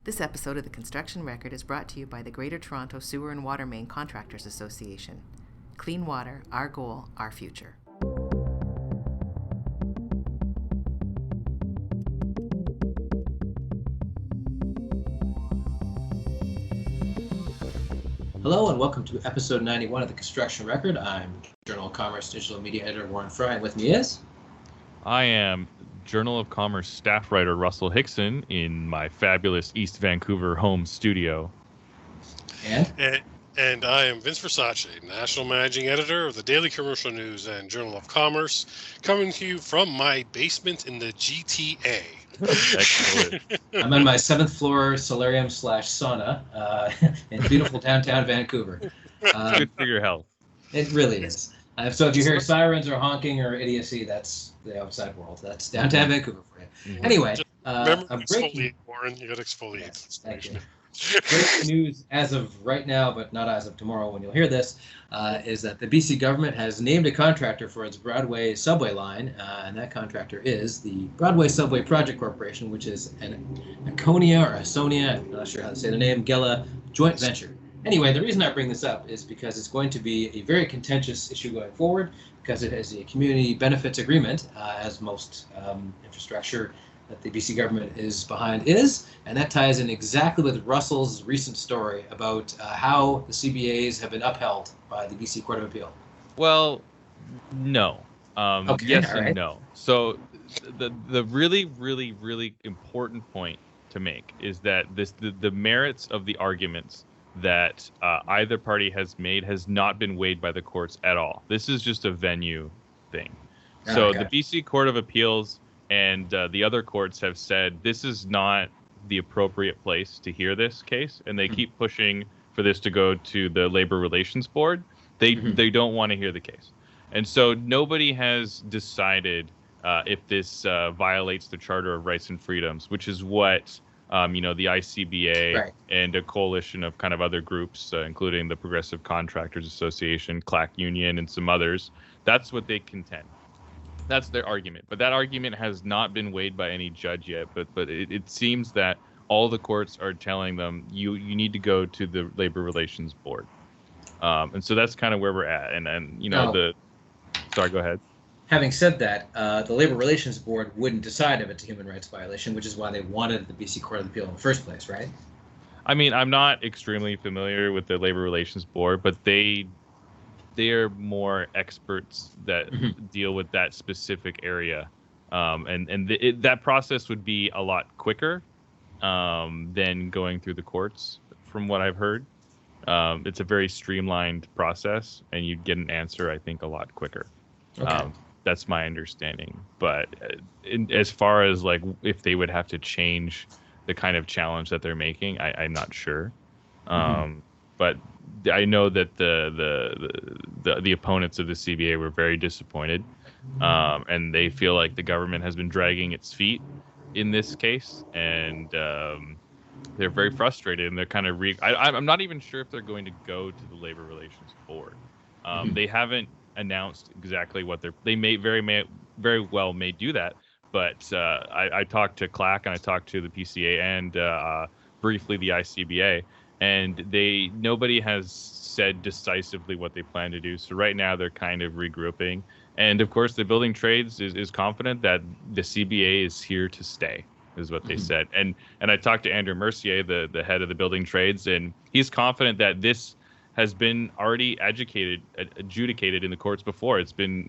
This episode of The Construction Record is brought to you by the Greater Toronto Sewer and Water Main Contractors Association. Clean water, our goal, our future. Hello and welcome to episode 91 of The Construction Record. I'm Journal of Commerce Digital Media Editor Warren Frey, and with me is... I am Journal of Commerce staff writer Russell Hixson in my fabulous East Vancouver home studio. And I am Vince Versace, National Managing Editor of the Daily Commercial News and Journal of Commerce, coming to you from my basement in the GTA. Excellent. I'm on my 7th floor solarium / sauna in beautiful downtown Vancouver. Good for your health. It really is. So if you hear sirens or honking or idiocy, that's the outside world. That's downtown Vancouver for you. Mm-hmm. Anyway, remember exfoliate, Warren. You got to exfoliate. Yes, thank you. Breaking news as of right now, but not as of tomorrow when you'll hear this, is that the BC government has named a contractor for its Broadway subway line, and that contractor is the Broadway Subway Project Corporation, which is an Aconia or Asonia, I'm not sure how to say the name, Gela joint venture. Anyway, the reason I bring this up is because it's going to be a very contentious issue going forward, because it has a community benefits agreement, as most infrastructure that the BC government is behind is, and that ties in exactly with Russell's recent story about how the CBAs have been upheld by the BC Court of Appeal. Well, no. Okay, yes right. And no. So the really important point to make is that the merits of the arguments that either party has made has not been weighed by the courts at all. This is just a venue thing. So the BC Court of Appeals and the other courts have said this is not the appropriate place to hear this case, and they keep pushing for this to go to the Labor Relations Board. They don't want to hear the case. And so nobody has decided if this violates the Charter of Rights and Freedoms, which is what the ICBA and a coalition of kind of other groups, including the Progressive Contractors Association, CLAC Union, and some others, that's what they contend. That's their argument. But that argument has not been weighed by any judge yet. But it seems that all the courts are telling them you need to go to the Labor Relations Board. And so that's kind of where we're at. Sorry, go ahead. Having said that, the Labor Relations Board wouldn't decide if it's a human rights violation, which is why they wanted the BC Court of Appeal in the first place, right? I mean, I'm not extremely familiar with the Labor Relations Board, but they are more experts that deal with that specific area. That process would be a lot quicker than going through the courts, from what I've heard. It's a very streamlined process, and you'd get an answer, I think, a lot quicker. Okay. That's my understanding. But as far as like if they would have to change the kind of challenge that they're making, I'm not sure. But I know that the opponents of the CBA were very disappointed, and they feel like the government has been dragging its feet in this case, and they're very frustrated, and they're kind of I'm not even sure if they're going to go to the Labor Relations Board. They haven't announced exactly what they may very well may do that, but I talked to CLAC and I talked to the PCA and briefly the ICBA, and nobody has said decisively what they plan to do. So right now they're kind of regrouping, and of course the building trades is confident that the CBA is here to stay, is what they said. And I talked to Andrew Mercier, the head of the building trades, and he's confident that this has been already adjudicated in the courts before. It's been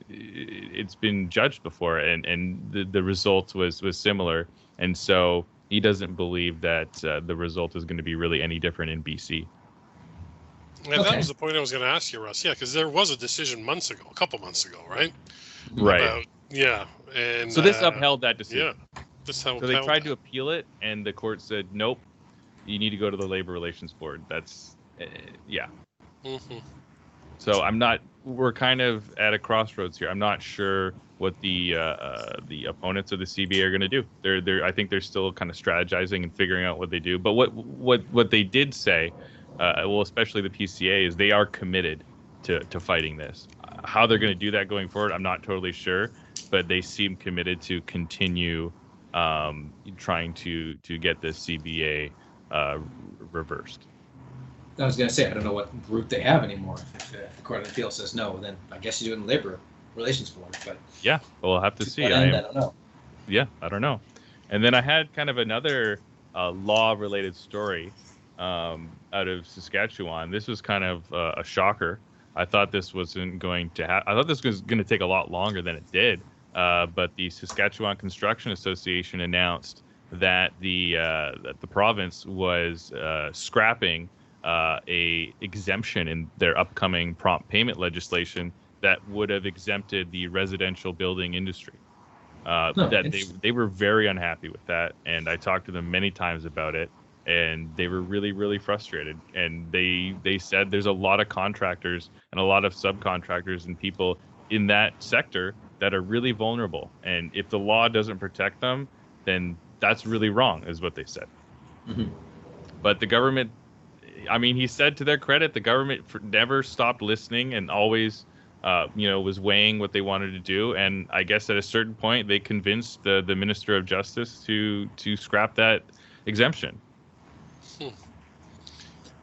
judged before, and the result was similar. And so he doesn't believe that the result is going to be really any different in BC. Yeah, that was the point I was going to ask you, Russ. Yeah, because there was a decision a couple months ago, right? Right. And so this upheld that decision. Yeah. So they tried to appeal it, and the court said, nope, you need to go to the Labor Relations Board. That's, So we're kind of at a crossroads here. I'm not sure what the opponents of the CBA are going to do. I think they're still kind of strategizing and figuring out what they do. But what they did say, especially the PCA, is they are committed to fighting this. How they're going to do that going forward, I'm not totally sure, but they seem committed to continue trying to get the CBA reversed. I was going to say, I don't know what route they have anymore. If the Court of Appeal says no, then I guess you do it in the Labor Relations Board. But yeah, we'll have to see. I don't know. Yeah, I don't know. And then I had kind of another law-related story out of Saskatchewan. This was kind of a shocker. I thought this wasn't going to I thought this was going to take a lot longer than it did. But the Saskatchewan Construction Association announced that the province was scrapping a exemption in their upcoming prompt payment legislation that would have exempted the residential building industry. They were very unhappy with that, and I talked to them many times about it, and they were really, really frustrated. And they said there's a lot of contractors and a lot of subcontractors and people in that sector that are really vulnerable, and if the law doesn't protect them, then that's really wrong, is what they said. Mm-hmm. But the government, I mean, he said to their credit, the government never stopped listening and always was weighing what they wanted to do. And I guess at a certain point, they convinced the Minister of Justice to scrap that exemption.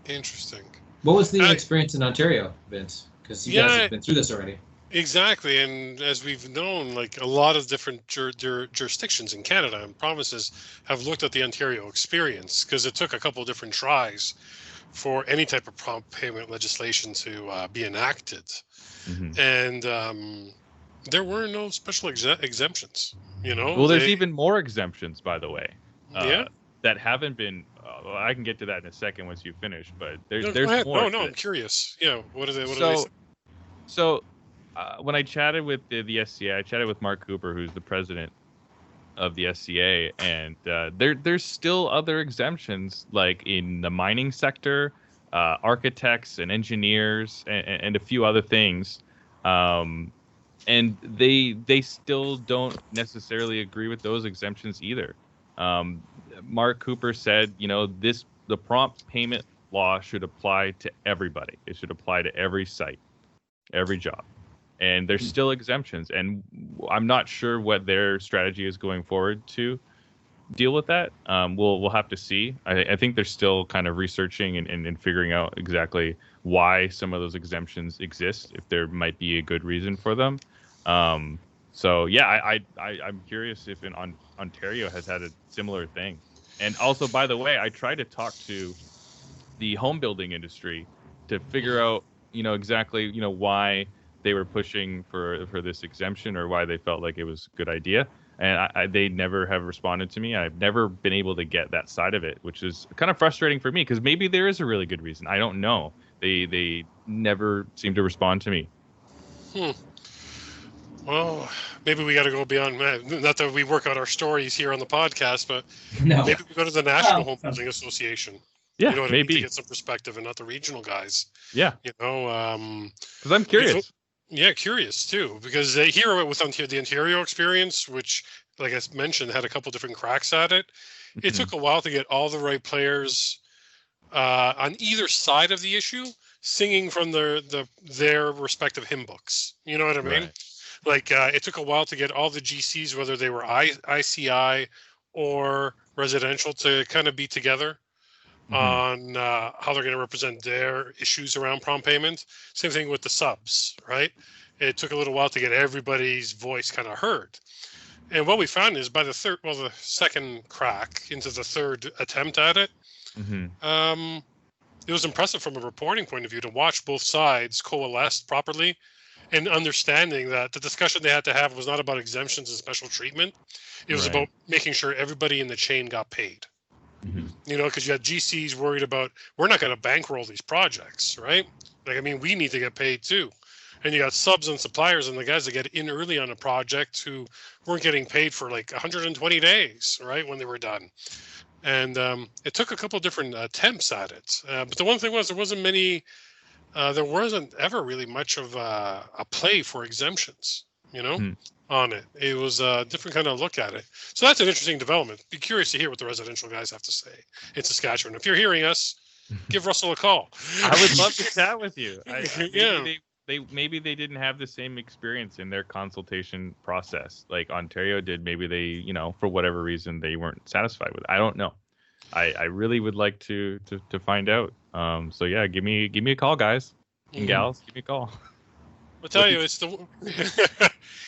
Interesting. What was the experience in Ontario, Vince? Because you guys have been through this already. Exactly. And as we've known, like a lot of different jurisdictions in Canada and provinces have looked at the Ontario experience, because it took a couple of different tries for any type of prompt payment legislation to be enacted. Mm-hmm. And there were no special exemptions, Well, there's even more exemptions, by the way, that haven't been. I can get to that in a second once you finish, but there's more. No, I'm curious. Yeah, what are they? So when I chatted with the SCA, I chatted with Mark Cooper, who's the president of the SCA, and there's still other exemptions, like in the mining sector, architects and engineers, and a few other things, and they still don't necessarily agree with those exemptions either. Mark Cooper said, the prompt payment law should apply to everybody. It should apply to every site, every job. And there's still exemptions, and I'm not sure what their strategy is going forward to deal with that. We'll have to see. I think they're still kind of researching and figuring out exactly why some of those exemptions exist, if there might be a good reason for them. So yeah, I'm curious if Ontario has had a similar thing. And also, by the way, I tried to talk to the home building industry to figure out, exactly, why they were pushing for this exemption, or why they felt like it was a good idea. And they never have responded to me. I've never been able to get that side of it, which is kind of frustrating for me, because maybe there is a really good reason. I don't know. They never seem to respond to me. Well, maybe we got to go beyond that. Not that we work out our stories here on the podcast, but maybe we go to the National Home Building Association. Yeah, maybe. I mean, to get some perspective, and not the regional guys. Yeah. Because I'm curious. Yeah, curious too, because here with the Ontario experience, which, like I mentioned, had a couple different cracks at it. Mm-hmm. It took a while to get all the right players on either side of the issue singing from their respective hymn books. You know what I mean? Right. Like it took a while to get all the GCs, whether they were ICI or residential, to kind of be together on how they're going to represent their issues around prompt payment. Same thing with the subs, right? It took a little while to get everybody's voice kind of heard. And what we found is by the second crack into the third attempt at it, it was impressive from a reporting point of view to watch both sides coalesce properly, and understanding that the discussion they had to have was not about exemptions and special treatment. It was about making sure everybody in the chain got paid. Because you had GCs worried about, we're not going to bankroll these projects, right? Like, I mean, we need to get paid too. And you got subs and suppliers and the guys that get in early on a project who weren't getting paid for like 120 days, right, when they were done. And it took a couple of different attempts at it. But the one thing was, there wasn't ever really much of a play for exemptions, on it. It was a different kind of look at it. So that's an interesting development. Be curious to hear what the residential guys have to say in Saskatchewan. If you're hearing us, give Russell a call. I would love to chat with you. Maybe they didn't have the same experience in their consultation process like Ontario did. Maybe they, for whatever reason, they weren't satisfied with it. I don't know. I really would like to find out. So yeah, give me a call, guys and gals. Give me a call. I'll tell you, it's the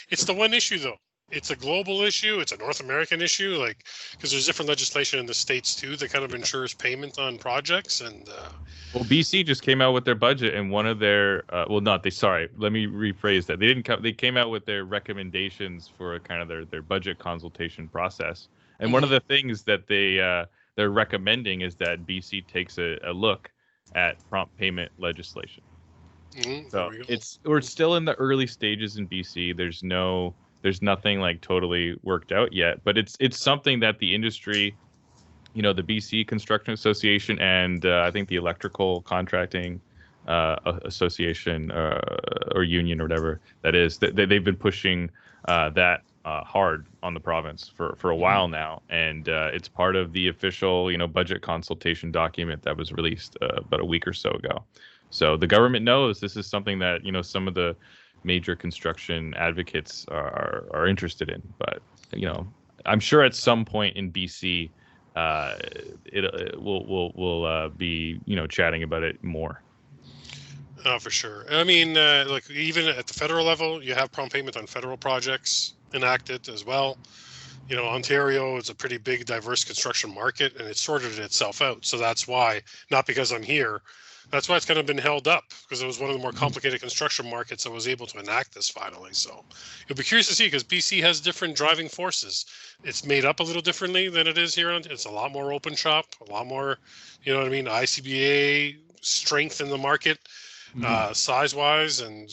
it's the one issue though. It's a global issue. It's a North American issue, like because there's different legislation in the states too that kind of ensures payment on projects. And well, BC just came out with their budget, and one of their sorry, let me rephrase that. They didn't come. They came out with their recommendations for kind of their budget consultation process, and one of the things that they're recommending is that BC takes a look at prompt payment legislation. So we're still in the early stages in BC. There's nothing like totally worked out yet, but it's something that the industry, the BC Construction Association and I think the Electrical Contracting Association or union or whatever that is, they've been pushing that hard on the province for a while now, and it's part of the official budget consultation document that was released about a week or so ago. So the government knows this is something that some of the major construction advocates are interested in, but I'm sure at some point in BC we'll be chatting about it more. Oh, for sure. I mean, like even at the federal level, you have prompt payment on federal projects enacted as well. Ontario is a pretty big, diverse construction market, and it sorted itself out. So that's why, not because I'm here, that's why it's kind of been held up, because it was one of the more complicated construction markets that was able to enact this finally. So you'll be curious to see, because BC has different driving forces. It's made up a little differently than it is here. It's a lot more open shop, a lot more, ICBA strength in the market, size-wise, and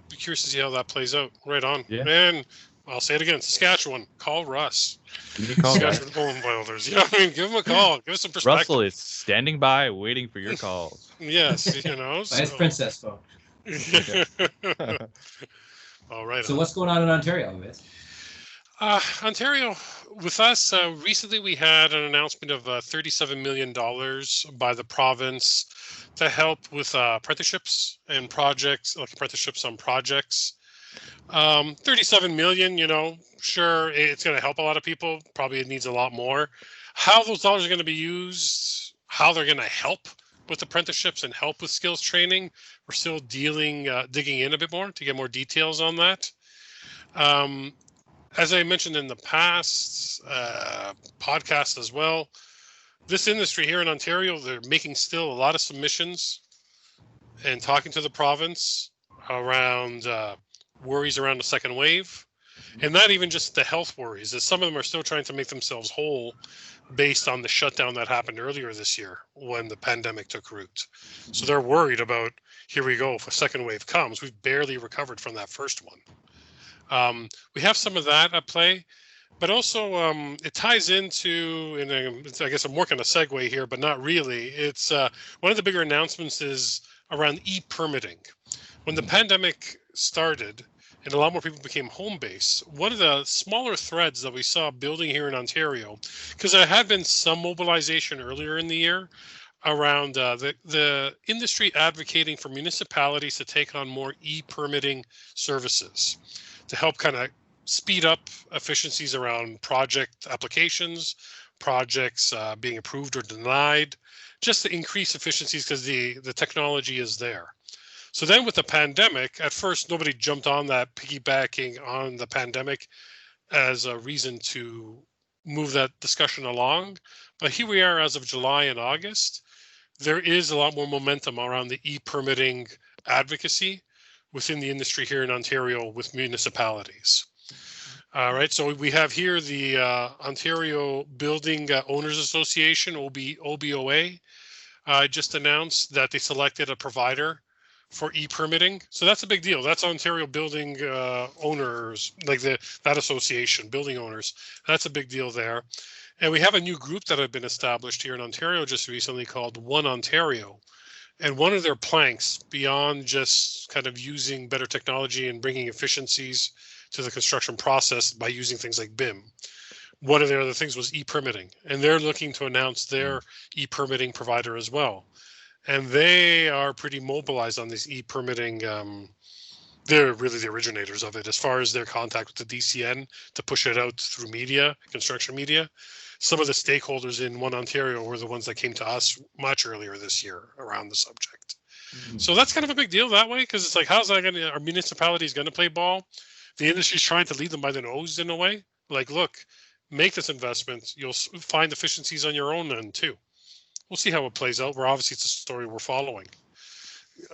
be curious to see how that plays out. Right on. Yeah. And I'll say it again, Saskatchewan, call Russ. Give me a call, guys. Saskatchewan home builders. Give him a call. Give us some perspective. Russell is standing by, waiting for your calls. Yes, By his princess phone. All right. So what's going on in Ontario, Vince? Ontario, with us, recently we had an announcement of $37 million by the province to help with apprenticeships and projects, like apprenticeships on projects. 37 million, sure, it's going to help a lot of people. Probably it needs a lot more. How those dollars are going to be used, how they're going to help with apprenticeships and help with skills training, we're still digging in a bit more to get more details on that. As I mentioned in the past podcast as well, this industry here in Ontario, they're making still a lot of submissions and talking to the province around worries around the second wave, and not even just the health worries, as some of them are still trying to make themselves whole based on the shutdown that happened earlier this year when the pandemic took root. So they're worried about, here we go, if a second wave comes, we've barely recovered from that first one. We have some of that at play, but also it ties into, and I guess I'm working a segue here, but not really. It's one of the bigger announcements is around e-permitting. When the pandemic started and a lot more people became home-based, one of the smaller threads that we saw building here in Ontario, because there had been some mobilization earlier in the year around the industry advocating for municipalities to take on more e-permitting services to help kind of speed up efficiencies around project applications, projects being approved or denied, just to increase efficiencies because the technology is there. So then with the pandemic, at first, nobody jumped on that, piggybacking on the pandemic as a reason to move that discussion along. But here we are as of July and August. There is a lot more momentum around the e-permitting advocacy within the industry here in Ontario with municipalities. All right, so we have here the Ontario Building Owners Association, OBOA, just announced that they selected a provider for e-permitting. So that's a big deal. That's Ontario Building Owners, like that association, building owners. That's a big deal there. And we have a new group that had been established here in Ontario just recently called One Ontario. And one of their planks, beyond just kind of using better technology and bringing efficiencies to the construction process by using things like BIM, one of their other things was e-permitting. And they're looking to announce their e-permitting provider as well. And they are pretty mobilized on these e-permitting they're really the originators of it as far as their contact with the DCN to push it out through media, construction media. Some of the stakeholders in One Ontario were the ones that came to us much earlier this year around the subject. So that's kind of a big deal that way, because it's like, how's that going to, our municipalities going to play ball? The industry's trying to lead them by the nose in a way. Like, look, make this investment. You'll find efficiencies on your own end too. We'll see how it plays out. Obviously, it's a story we're following.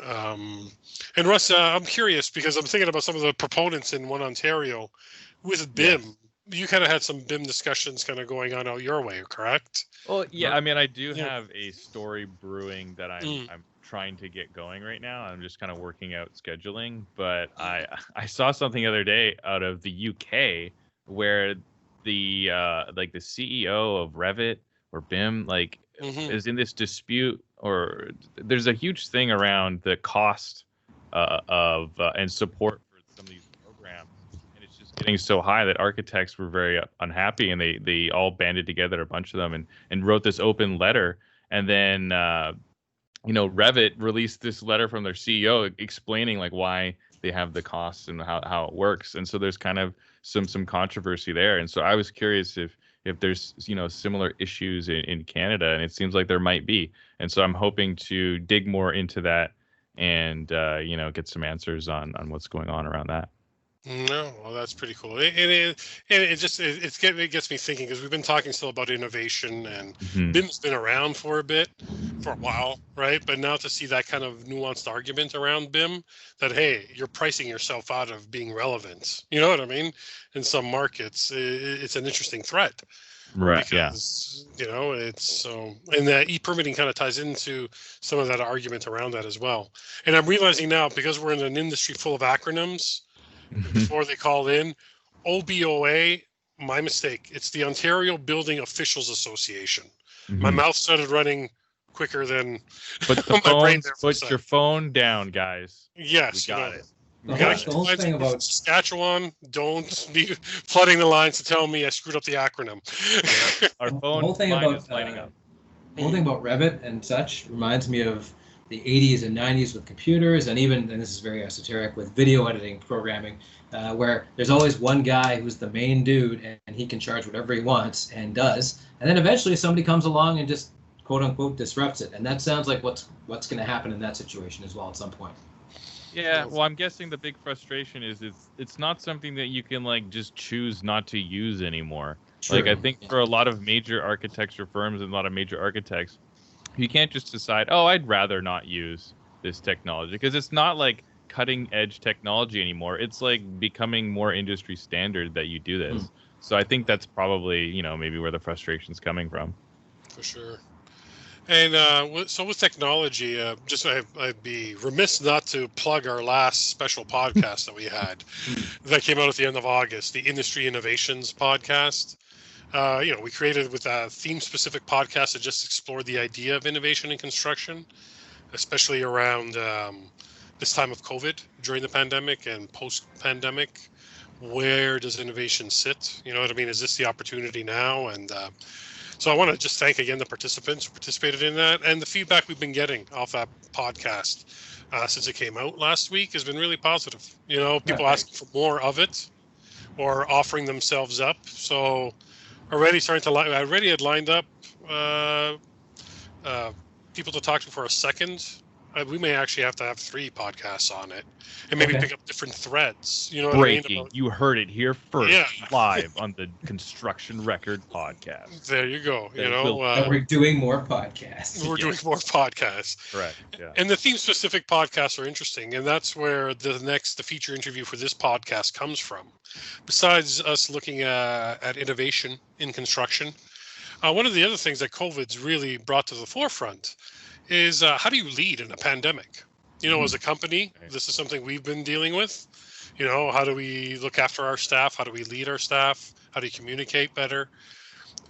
And Russ, I'm curious because I'm thinking about some of the proponents in One Ontario with BIM. Yes. You kind of had some BIM discussions kind of going on out your way, correct? Well, yeah, I mean, I do Yeah. have a story brewing that I'm trying to get going right now. I'm just kind of working out scheduling, but I saw something the other day out of the UK where the like the CEO of Revit or BIM is in this dispute, or there's a huge thing around the cost of and support for some of these programs, and it's just getting so high that architects were very unhappy, and they all banded together, a bunch of them, and wrote this open letter, and then Revit released this letter from their CEO explaining like why they have the costs and how it works, and so there's kind of some controversy there, and so I was curious if there's similar issues in Canada, and it seems like there might be, and so I'm hoping to dig more into that and get some answers on what's going on around that. No, well, that's pretty cool. It gets me thinking, because we've been talking still about innovation, and BIM's been around for a while, right? But now to see that kind of nuanced argument around BIM, that hey, you're pricing yourself out of being relevant. You know what I mean? In some markets, it's an interesting threat. Right. Because, it's so, and that e-permitting kind of ties into some of that argument around that as well. And I'm realizing now, because we're in an industry full of acronyms, before they called in, OBOA, my mistake. It's the Ontario Building Officials Association. My mouth started running quicker than Put your phone down, guys. Yes, we got it. We got to keep the thing about Saskatchewan. Don't be flooding the lines to tell me I screwed up the acronym. Yeah. Our phone line is lighting up. The whole thing about Revit and such reminds me of the 80s and 90s with computers, and even, and this is very esoteric, with video editing programming, where there's always one guy who's the main dude, and he can charge whatever he wants and does, and then eventually somebody comes along and just quote unquote disrupts it, and that sounds like what's going to happen in that situation as well at some point. Yeah, well, I'm guessing the big frustration is it's not something that you can just choose not to use anymore. True. I think for a lot of major architecture firms and a lot of major architects, you can't just decide, oh, I'd rather not use this technology, because it's not like cutting edge technology anymore. It's like becoming more industry standard that you do this. So I think that's probably, maybe where the frustration's coming from. For sure. And so with technology, I'd be remiss not to plug our last special podcast that we had that came out at the end of August, the Industry Innovations podcast. We created with a theme-specific podcast that just explored the idea of innovation in construction, especially around this time of COVID during the pandemic and post-pandemic. Where does innovation sit? You know what I mean? Is this the opportunity now? And so I want to just thank again the participants who participated in that, and the feedback we've been getting off that podcast since it came out last week has been really positive. People asking for more of it or offering themselves up. So I already had lined up people to talk to for a second. We may actually have to have 3 podcasts on it, and maybe pick up different threads. You know what Breaking. I mean? You heard it here first, live on the Construction Record podcast. There you go. We're doing more podcasts. We're doing more podcasts. Correct. Yeah. And the theme-specific podcasts are interesting, and that's where the feature interview for this podcast comes from. Besides us looking at innovation in construction, one of the other things that COVID's really brought to the forefront is how do you lead in a pandemic? As a company, this is something we've been dealing with. How do we look after our staff? How do we lead our staff? How do you communicate better?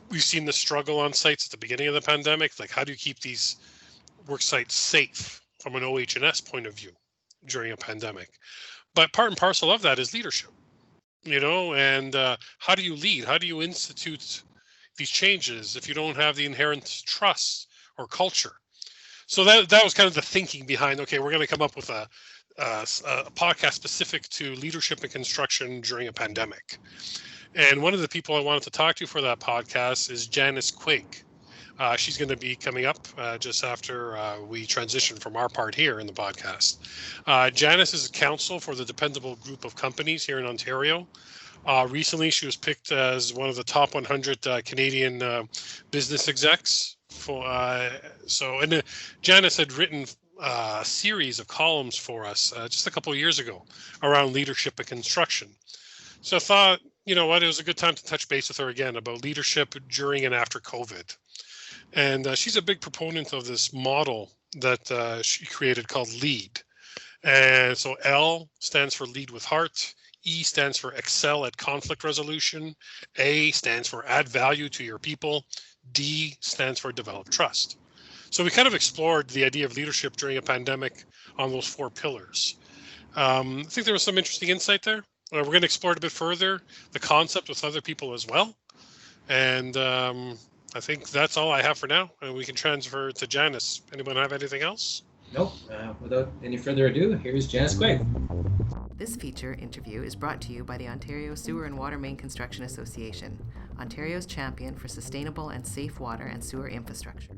We've seen the struggle on sites at the beginning of the pandemic. Like, how do you keep these work sites safe from an OH&S point of view during a pandemic? But part and parcel of that is leadership, and how do you lead? How do you institute these changes if you don't have the inherent trust or culture? So that was kind of the thinking behind, okay, we're going to come up with a a podcast specific to leadership and construction during a pandemic. And one of the people I wanted to talk to for that podcast is Janice Quigg. She's going to be coming up just after we transition from our part here in the podcast. Janice is counsel for the Dependable Group of Companies here in Ontario. Recently, she was picked as one of the top 100 Canadian business execs. Janice had written a series of columns for us just a couple of years ago around leadership and construction. So I thought, you know what, it was a good time to touch base with her again about leadership during and after COVID. And she's a big proponent of this model that she created called LEAD. And so L stands for lead with heart. E stands for excel at conflict resolution. A stands for add value to your people. D stands for develop trust. So we kind of explored the idea of leadership during a pandemic on those 4 pillars. I think there was some interesting insight there. We're going to explore it a bit further, the concept with other people as well. And I think that's all I have for now. And we can transfer to Janice. Anyone have anything else? Nope. Without any further ado, here's Janice Quigg. This feature interview is brought to you by the Ontario Sewer and Water Main Construction Association, Ontario's champion for sustainable and safe water and sewer infrastructure.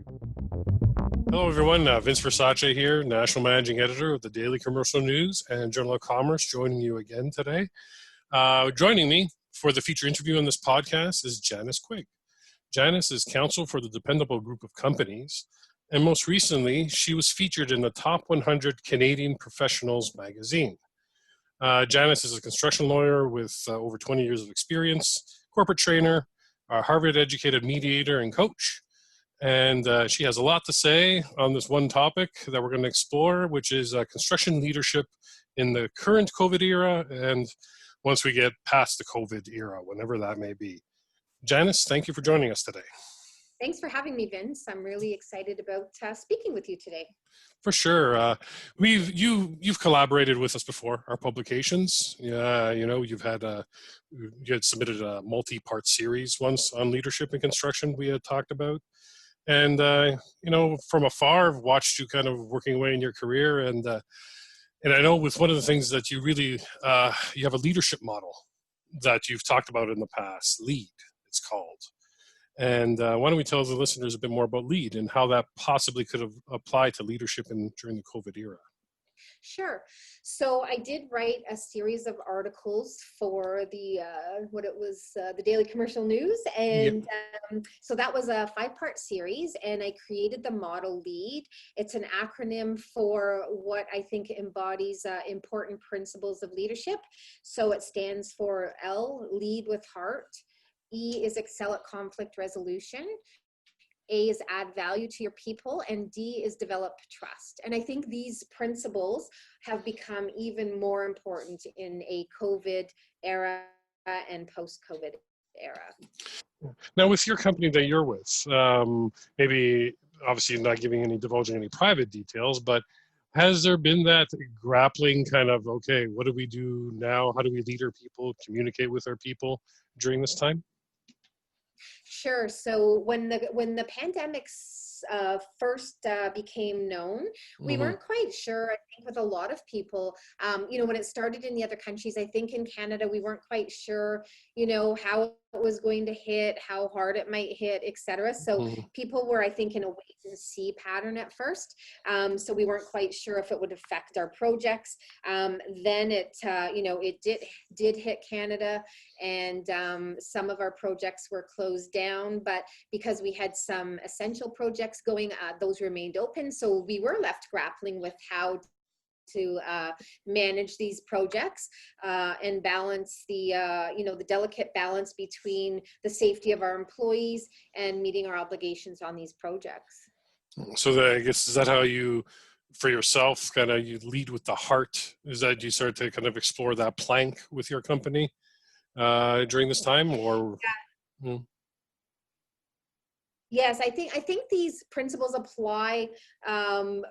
Hello, everyone. Vince Versace here, National Managing Editor of the Daily Commercial News and Journal of Commerce, joining you again today. Joining me for the feature interview on this podcast is Janice Quigg. Janice is counsel for the Dependable Group of Companies, and most recently, she was featured in the Top 100 Canadian Professionals magazine. Janice is a construction lawyer with over 20 years of experience, corporate trainer, a Harvard-educated mediator and coach, and she has a lot to say on this one topic that we're going to explore, which is construction leadership in the current COVID era and once we get past the COVID era, whenever that may be. Janice, thank you for joining us today. Thanks for having me, Vince. I'm really excited about speaking with you today. For sure. You've collaborated with us before, our publications. Yeah, you had submitted a multi-part series once on leadership and construction we had talked about. And, from afar, I've watched you kind of working away in your career. And I know with one of the things that you really, you have a leadership model that you've talked about in the past, LEAD, it's called. And why don't we tell the listeners a bit more about LEAD and how that possibly could have applied to leadership during the COVID era? Sure. So I did write a series of articles for the Daily Commercial News. And so that was a 5-part series, and I created the model LEAD. It's an acronym for what I think embodies important principles of leadership. So it stands for L, lead with heart. E is excel at conflict resolution. A is add value to your people, and D is develop trust. And I think these principles have become even more important in a COVID era and post-COVID era. Now, with your company that you're with, maybe obviously not divulging any private details, but has there been that grappling kind of, okay, what do we do now? How do we lead our people, communicate with our people during this time? Sure. So when the pandemic first became known, we weren't quite sure. I think with a lot of people, when it started in the other countries, I think in Canada, we weren't quite sure, how it was going to hit, how hard it might hit, etc. So people were, I think, in a wait and see pattern at first. So we weren't quite sure if it would affect our projects. Then it did hit Canada, and some of our projects were closed down, but because we had some essential projects going, those remained open. So we were left grappling with how to manage these projects and balance the delicate balance between the safety of our employees and meeting our obligations on these projects. So I guess, is that how you, for yourself, kind of you lead with the heart? Is that you start to kind of explore that plank with your company during this time, or? Yeah. Yes, I think these principles apply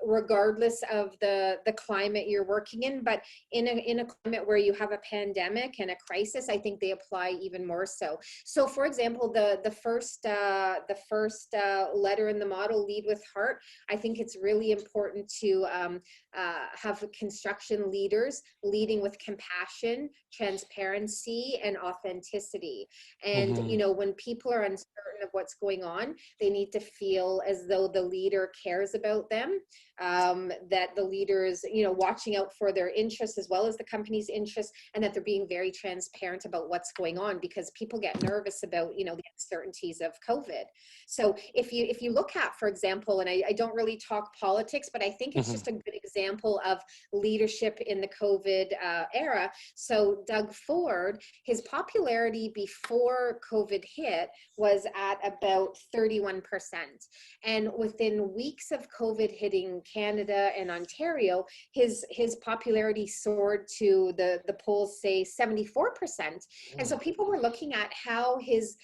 regardless of the climate you're working in. But in a climate where you have a pandemic and a crisis, I think they apply even more so. So, for example, the first letter in the model, lead with heart. I think it's really important to have construction leaders leading with compassion, transparency, and authenticity. And Mm-hmm. you know, when people are uncertain of what's going on, they need to feel as though the leader cares about them, that the leader is, you know, watching out for their interests as well as the company's interests, and that they're being very transparent about what's going on, because people get nervous about, you know, the uncertainties of COVID. So if you look at, for example, and I don't really talk politics, but I think it's just a good example of leadership in the COVID era. So Doug Ford, his popularity before COVID hit was at about 31%. And within weeks of COVID hitting Canada and Ontario, his popularity soared to the polls say 74%. And so people were looking at how his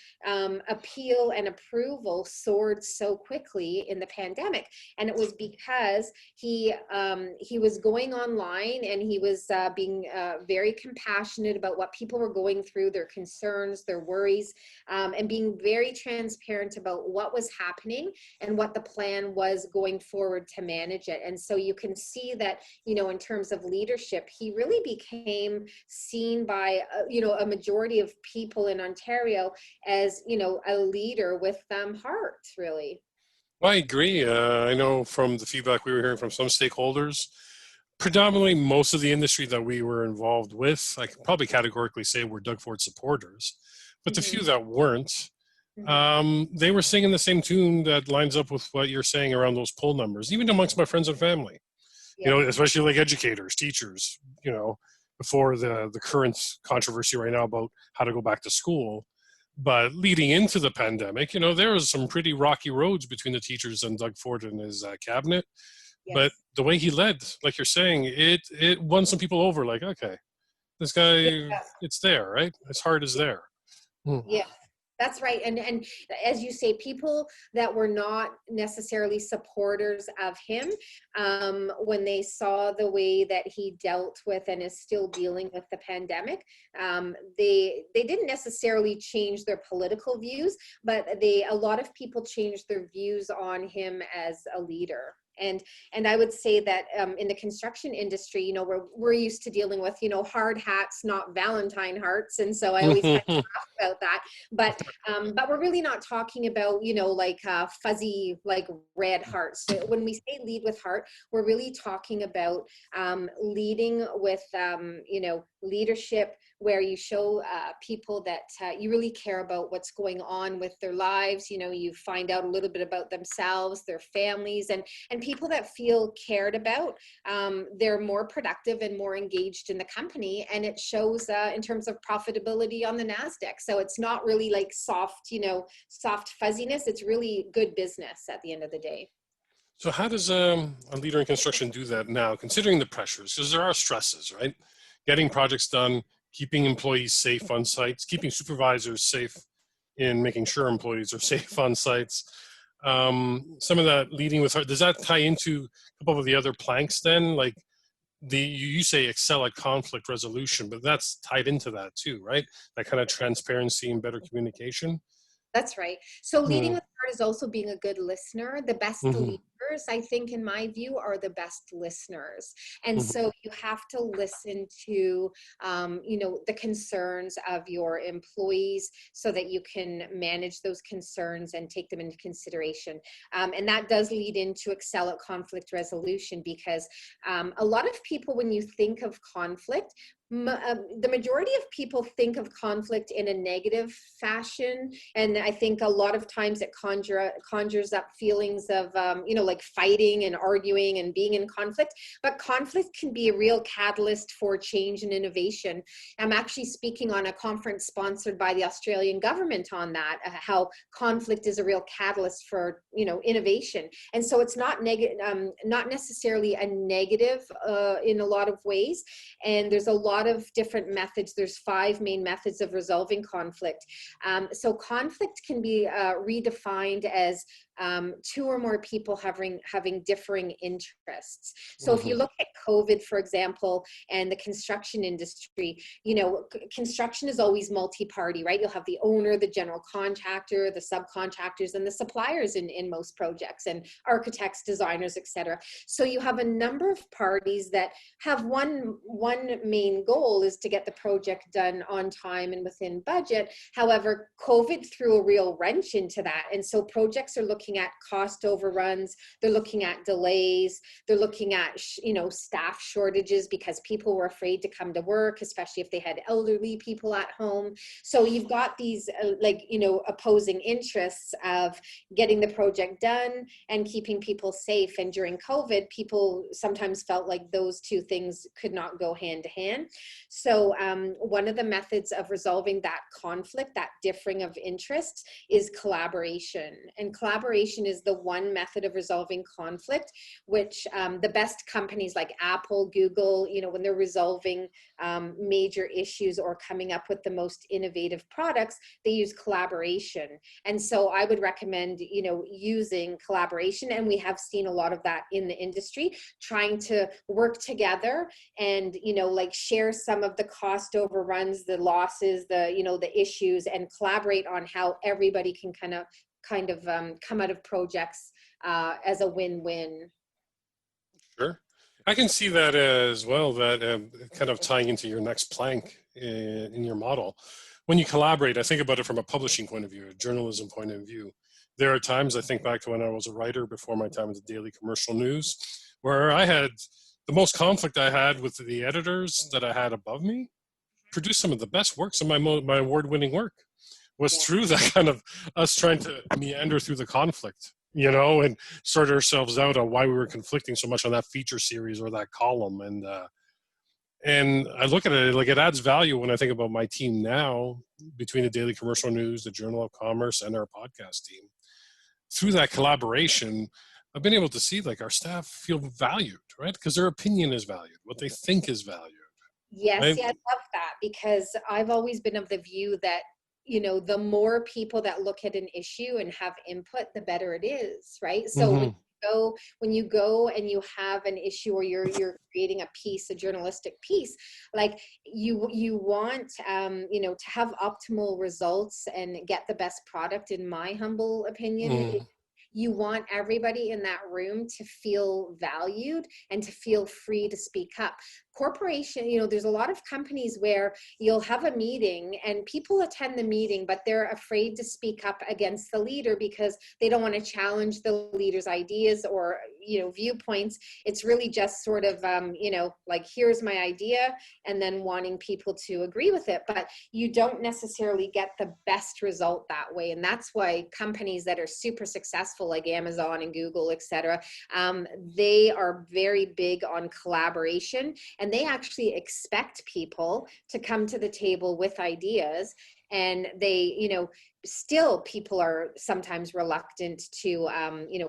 appeal and approval soared so quickly in the pandemic. And it was because he was going online, and he was being very compassionate about what people were going through, their concerns, their worries, and being very transparent about what was happening and what the plan was going forward to manage it. And so you can see that, you know, in terms of leadership, he really became seen by, you know, a majority of people in Ontario as, you know, a leader with heart, really. Well, I agree. I know from the feedback we were hearing from some stakeholders, predominantly most of the industry that we were involved with, I can probably categorically say we're Doug Ford supporters, but the few that weren't, they were singing the same tune that lines up with what you're saying around those poll numbers, even amongst my friends and family, you know, especially like educators, teachers, you know, before the current controversy right now about how to go back to school. But leading into the pandemic, you know, there was some pretty rocky roads between the teachers and Doug Ford and his cabinet. But the way he led, like you're saying, it won some people over. Like, okay, this guy, it's there, right? His heart is there. Yeah, that's right. And as you say, people that were not necessarily supporters of him, when they saw the way that he dealt with and is still dealing with the pandemic, they didn't necessarily change their political views, but a lot of people changed their views on him as a leader. And I would say that in the construction industry, you know, we're used to dealing with, you know, hard hats, not Valentine hearts, and so I always kind of laugh about that. But we're really not talking about, you know, like fuzzy, like red hearts. So when we say lead with heart, we're really talking about leading with, you know, leadership, where you show people that you really care about what's going on with their lives. You know, you find out a little bit about themselves, their families, and people that feel cared about, they're more productive and more engaged in the company, and it shows in terms of profitability on the NASDAQ. So it's not really like soft, you know, soft fuzziness. It's really good business at the end of the day. So how does a leader in construction do that now, considering the pressures? Because there are stresses, right? Getting projects done, keeping employees safe on sites, keeping supervisors safe in making sure employees are safe on sites. Some of that leading with heart, does that tie into a couple of the other planks then? Like you say excel at conflict resolution, but that's tied into that too, right? That kind of transparency and better communication. That's right. So leading with heart is also being a good listener. The best leaders, I think, in my view, are the best listeners. And so you have to listen to, you know, the concerns of your employees so that you can manage those concerns and take them into consideration. And that does lead into excel at conflict resolution, because a lot of people, when you think of conflict, the majority of people think of conflict in a negative fashion, and I think a lot of times it conjures up feelings of you know, like fighting and arguing and being in conflict. But conflict can be a real catalyst for change and innovation. I'm actually speaking on a conference sponsored by the Australian government on that, how conflict is a real catalyst for, you know, innovation. And so it's not not necessarily a negative in a lot of ways, and there's a lot lot of different methods. There's 5 main methods of resolving conflict. So conflict can be redefined as 2 or more people having differing interests. So if you look at COVID, for example, and the construction industry, construction is always multi-party, right? You'll have the owner, the general contractor, the subcontractors, and the suppliers in most projects, and architects, designers, etc. So you have a number of parties that have one main goal is to get the project done on time and within budget. However, COVID threw a real wrench into that. And so projects are looking at cost overruns, they're looking at delays, they're looking at, staff shortages because people were afraid to come to work, especially if they had elderly people at home. So you've got these opposing interests of getting the project done and keeping people safe. And during COVID, people sometimes felt like those 2 things could not go hand to hand. So one of the methods of resolving that conflict, that differing of interests, is collaboration. And collaboration is the one method of resolving conflict, which the best companies like Apple, Google, when they're resolving major issues or coming up with the most innovative products, they use collaboration. And so I would recommend, using collaboration. And we have seen a lot of that in the industry, trying to work together and, share some of the cost overruns, the losses, the issues, and collaborate on how everybody can kind of come out of projects as a win-win. Sure. I can see that as well, that kind of tying into your next plank in your model. When you collaborate, I think about it from a publishing point of view, a journalism point of view. There are times, I think back to when I was a writer before my time at the Daily Commercial News, where I had the most conflict I had with the editors that I had above me, produced some of the best works of my award-winning work, was through that kind of us trying to meander through the conflict, and sort ourselves out on why we were conflicting so much on that feature series or that column. And I look at it like it adds value when I think about my team now, between the Daily Commercial News, the Journal of Commerce, and our podcast team. Through that collaboration, I've been able to see like our staff feel valued, right? Because their opinion is valued, what they think is valued. Yes, Right? yeah, I love that, because I've always been of the view that, the more people that look at an issue and have input, the better it is, right? So when you go and you have an issue, or you're creating a piece, a journalistic piece, like you want to have optimal results and get the best product, in my humble opinion. You want everybody in that room to feel valued and to feel free to speak up. Corporation, there's a lot of companies where you'll have a meeting and people attend the meeting, but they're afraid to speak up against the leader because they don't want to challenge the leader's ideas or, viewpoints. It's really just sort of, like, here's my idea, and then wanting people to agree with it. But you don't necessarily get the best result that way. And that's why companies that are super successful, like Amazon and Google, etc., they are very big on collaboration, and they actually expect people to come to the table with ideas. And they, still people are sometimes reluctant to,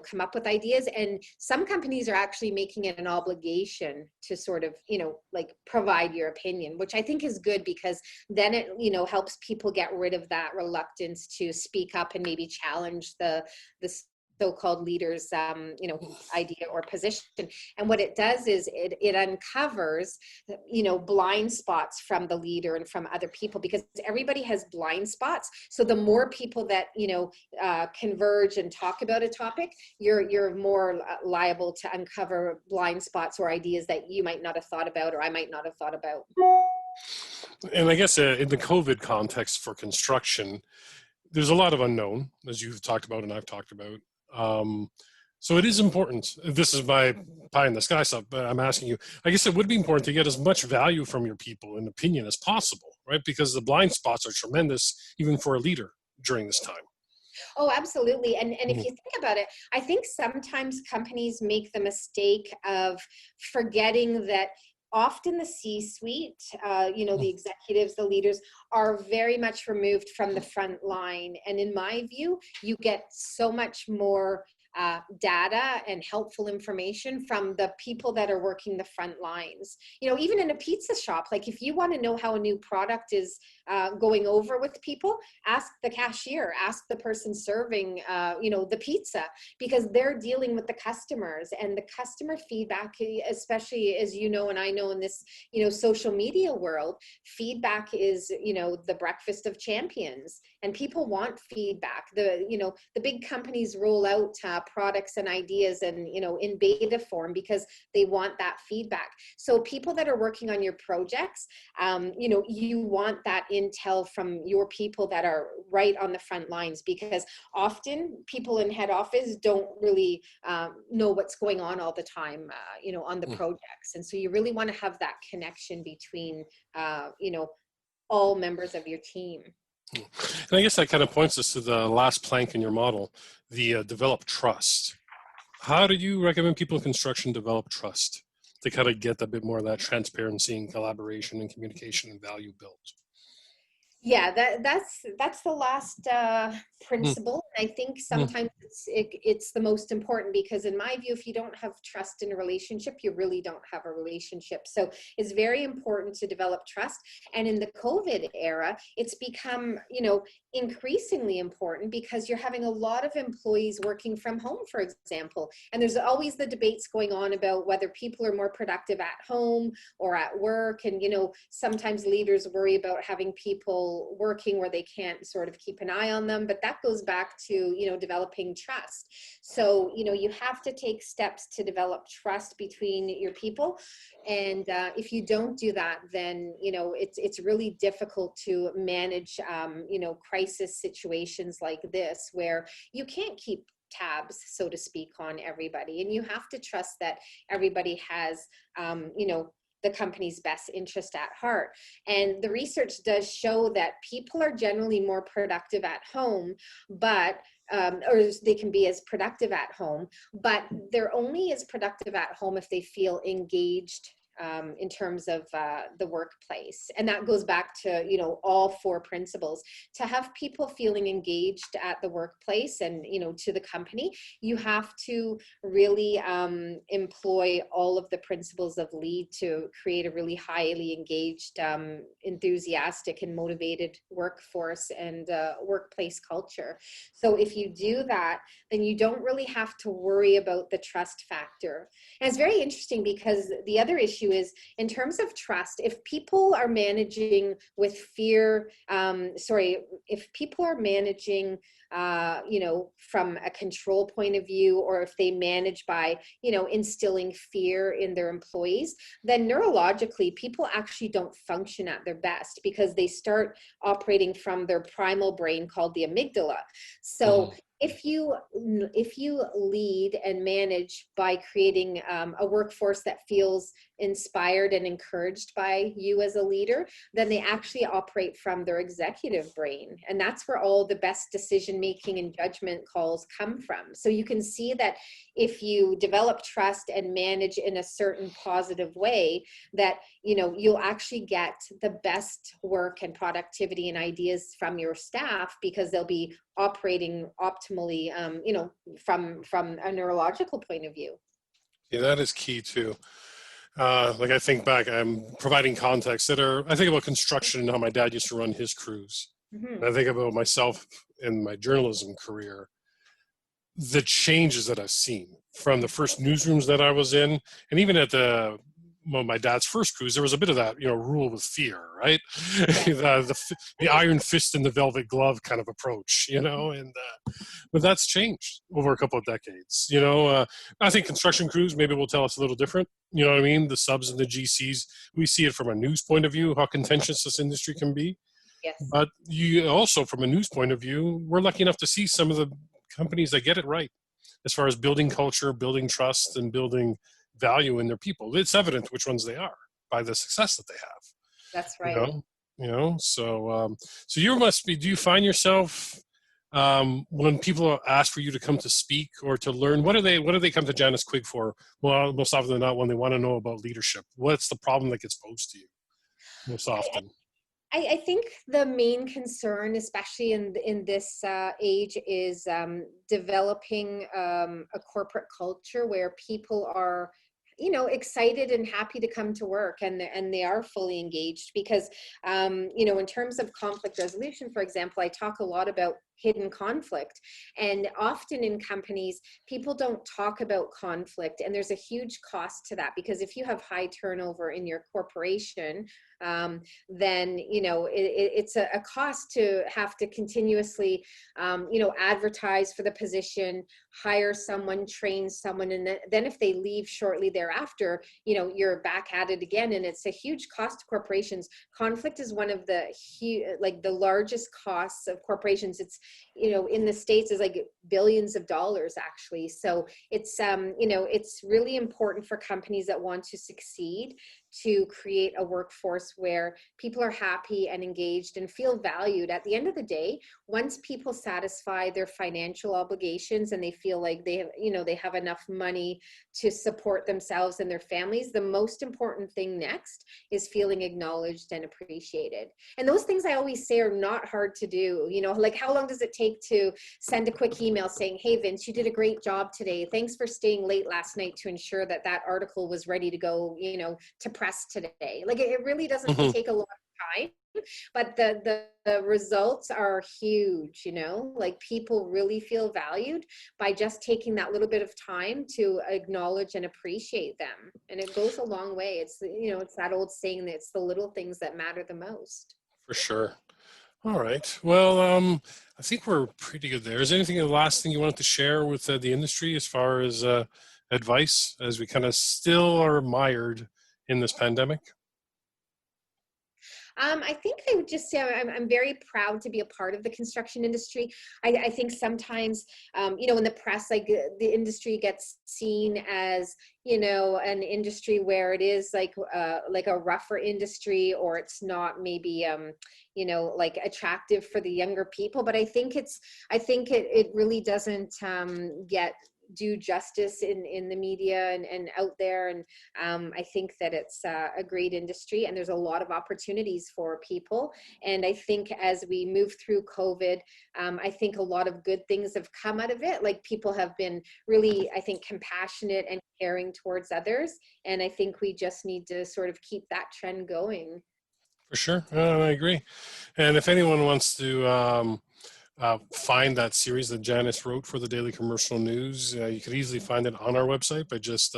come up with ideas. And some companies are actually making it an obligation to sort of, like provide your opinion, which I think is good, because then it, helps people get rid of that reluctance to speak up and maybe challenge the so-called leader's, idea or position. And what it does is it uncovers, blind spots from the leader and from other people, because everybody has blind spots. So the more people that, converge and talk about a topic, you're more liable to uncover blind spots or ideas that you might not have thought about, or I might not have thought about. And I guess in the COVID context for construction, there's a lot of unknown, as you've talked about and I've talked about. So it is important. This is my pie in the sky stuff, but I'm asking you, I guess it would be important to get as much value from your people and opinion as possible, right? Because the blind spots are tremendous, even for a leader during this time. Oh, absolutely. And if you think about it, I think sometimes companies make the mistake of forgetting that often the C-suite, the executives, the leaders, are very much removed from the front line. And in my view, you get so much more data and helpful information from the people that are working the front lines. You know, even in a pizza shop, like if you want to know how a new product is going over with people, ask the cashier, ask the person serving, you know, the pizza, because they're dealing with the customers, and the customer feedback, especially as you know, and I know in this, you know, social media world, feedback is, you know, the breakfast of champions, and people want feedback. You know, the big companies roll out products and ideas and, you know, in beta form because they want that feedback. So people that are working on your projects, you know, you want that intel from your people that are right on the front lines, because often people in head office don't really know what's going on all the time, you know, on the projects. And so you really want to have that connection between, you know, all members of your team. And I guess that kind of points us to the last plank in your model, the develop trust. How do you recommend people in construction develop trust to kind of get a bit more of that transparency and collaboration and communication and value built? Yeah, that's the last principle. I think sometimes it's the most important, because in my view, if you don't have trust in a relationship, you really don't have a relationship. So it's very important to develop trust. And in the COVID era, it's become, you know, increasingly important, because you're having a lot of employees working from home, for example. And there's always the debates going on about whether people are more productive at home or at work. And, you know, sometimes leaders worry about having people working where they can't sort of keep an eye on them, but that goes back to, you know, developing trust. So, you know, you have to take steps to develop trust between your people. And if you don't do that, then, you know, it's really difficult to manage, you know, crisis situations like this, where you can't keep tabs, so to speak, on everybody. And you have to trust that everybody has, you know, the company's best interest at heart. And the research does show that people are generally more productive at home, but or they can be as productive at home, but they're only as productive at home if they feel engaged in terms of the workplace. And that goes back to, you know, all four principles. To have people feeling engaged at the workplace and, you know, to the company, you have to really employ all of the principles of LEAD to create a really highly engaged, enthusiastic and motivated workforce and workplace culture. So if you do that, then you don't really have to worry about the trust factor. And it's very interesting, because the other issue is, in terms of trust, if people are managing with fear, if people are managing, you know, from a control point of view, or if they manage by, you know, instilling fear in their employees, then neurologically, people actually don't function at their best, because they start operating from their primal brain called the amygdala. So if you lead and manage by creating a workforce that feels inspired and encouraged by you as a leader, then they actually operate from their executive brain. And that's where all the best decision making and judgment calls come from. So you can see that if you develop trust and manage in a certain positive way, that, you know, you'll actually get the best work and productivity and ideas from your staff, because they'll be operating optimally, you know, from a neurological point of view. Yeah, that is key too. Like I think back, I'm providing context I think about construction and how my dad used to run his crews. And I think about myself in my journalism career, the changes that I've seen from the first newsrooms that I was in, and even at my dad's first cruise, there was a bit of that, you know, rule with fear, right? the iron fist and the velvet glove kind of approach, you know, and but that's changed over a couple of decades. You know, I think construction crews maybe will tell us a little different. You know what I mean? The subs and the GCs, we see it from a news point of view, how contentious this industry can be. Yes. But you also, from a news point of view, we're lucky enough to see some of the companies that get it right as far as building culture, building trust, and building value in their people. It's evident which ones they are by the success that they have. That's right. You know, so you must be, do you find yourself when people ask for you to come to speak or to learn, what do they come to Janice Quigg for? Well, most often than not, when they want to know about leadership, what's the problem that gets posed to you most often? I think the main concern, especially in this age, is developing a corporate culture where people are, excited and happy to come to work, and they are fully engaged. Because in terms of conflict resolution, for example, I talk a lot about hidden conflict, and often in companies people don't talk about conflict, and there's a huge cost to that, because if you have high turnover in your corporation, then it's a cost to have to continuously advertise for the position, hire someone, train someone, and then if they leave shortly thereafter, you're back at it again, and it's a huge cost to corporations. Conflict is one of the the largest costs of corporations. It's in the States is like billions of dollars actually. So it's it's really important for companies that want to succeed to create a workforce where people are happy and engaged and feel valued. At the end of the day, once people satisfy their financial obligations and they feel like they have, they have enough money to support themselves and their families, the most important thing next is feeling acknowledged and appreciated. And those things I always say are not hard to do. Like, how long does it take to send a quick email saying, "Hey Vince, you did a great job today. Thanks for staying late last night to ensure that article was ready to go, to press today." Like, it really doesn't take a lot of time, but the results are huge. Like, people really feel valued by just taking that little bit of time to acknowledge and appreciate them, and it goes a long way. It's it's that old saying that it's the little things that matter the most. For sure. All right. Well, I think we're pretty good there. Is there anything, the last thing you wanted to share with the industry as far as advice, as we kind of still are mired in this pandemic? I think I would just say I'm very proud to be a part of the construction industry. I think sometimes, in the press, like, the industry gets seen as, an industry where it is like a rougher industry, or it's not maybe, like attractive for the younger people. But I think it really doesn't get do justice in the media and out there, and I think that it's a great industry, and there's a lot of opportunities for people. And I think as we move through COVID, I think a lot of good things have come out of it. Like, people have been really, I think, compassionate and caring towards others, and I think we just need to sort of keep that trend going. For sure. I agree. And if anyone wants to find that series that Janice wrote for the Daily Commercial News, you could easily find it on our website by just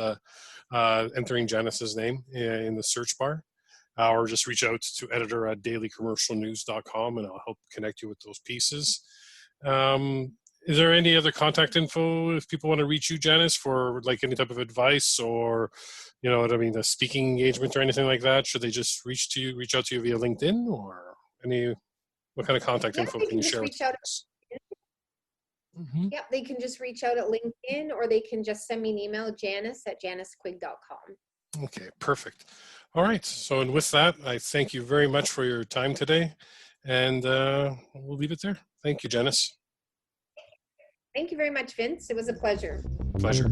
entering Janice's name in the search bar, or just reach out to editor@dailycommercialnews.com, and I'll help connect you with those pieces. Is there any other contact info if people want to reach you, Janice, for like any type of advice, or a speaking engagement or anything like that? Should they just reach out to you via LinkedIn, or what kind of contact info can you share with us? Yep, they can just reach out at LinkedIn, or they can just send me an email, janice@janicequigg.com. Okay, perfect. All right. So, and with that, I thank you very much for your time today, and we'll leave it there. Thank you, Janice. Thank you very much, Vince. It was a pleasure. Pleasure.